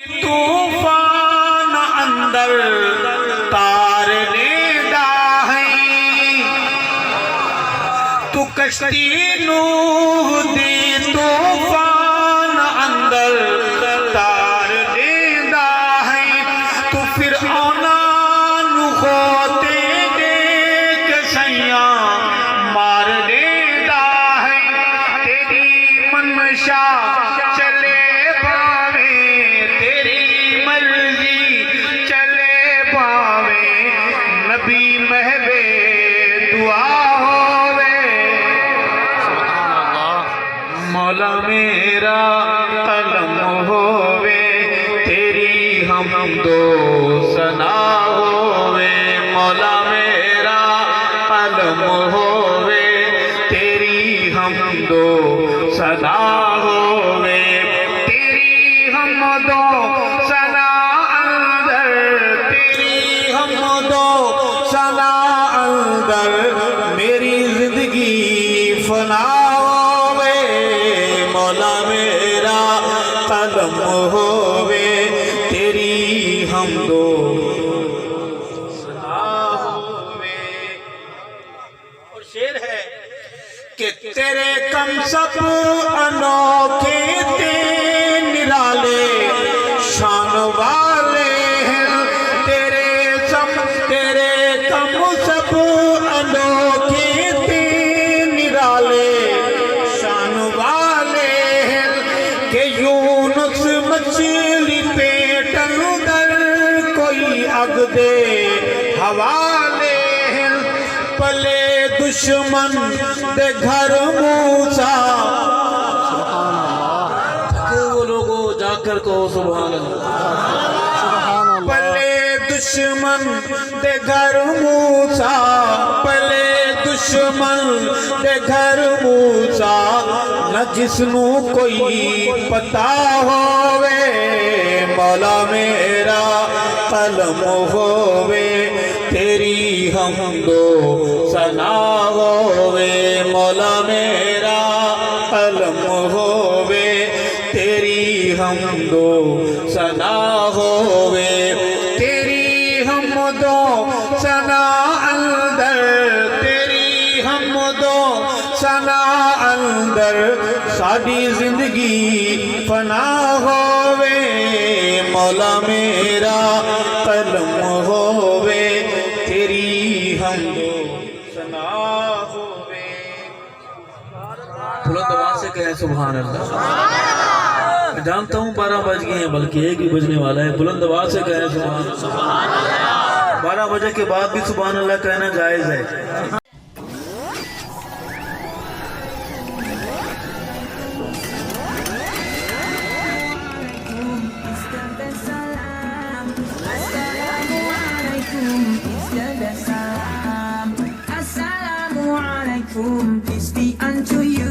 طوفان اندر تار لیدا ہے تو کشتی نوح دی طوفان اندر تار لیدا ہے تو فرعون نو ہوتے دیکھ سیاں مار لیدا ہے تیری منشا چلے باوے تیری مرضی چلے باوے نبی محبے دعا ہووے مولا میرا قلم ہووے تیری حمد و ثنا ہووے مولا میرا قلم ہووے تیری حمد و ثنا ہووے تیری حمد و ثنا اندر تیری حمد و ثنا اندر میری زندگی فنا ہووے مولا میرا قلم ہووے تیری حمد و ثنا ہووے اور شعر ہے کہ تیرے کم سب انوکھے تے نرالے شان والے ہیں تیرے کم سب انوکھے تے نرالے شان والے ہیں کہ یونس مچھلی پیٹ اندر کوئی اگ دے حوالے ہیں پلے دشمن دے گھر موسیٰ تھکے وہ لوگوں جا کر کہو سبحان اللہ پلے دشمن دے گھر موسیٰ پلے دشمن دے گھر موسیٰ نہ جس نو کوئی پتہ ہووے مولا میرا قلم ہووے تیری حمد و ثنا ہووے مولا میرا قلم ہووے تیری حمد و ثنا ہووے تیری حمد و ثنا اندر تیری حمد و ثنا اندر ساری زندگی فنا ہووے مولا میرا قلم ہووے تیری حمد و ثنا ہووے بلند آواز سے کہیں سبحان اللہ میں جانتا ہوں 12 بج گئے ہیں بلکہ ایک ہی بجنے والا ہے بلند آواز سے کہیں سبحان اللہ 12 بجے کے بعد بھی سبحان اللہ کہنا جائز ہے Assalamualaikum, peace be unto you.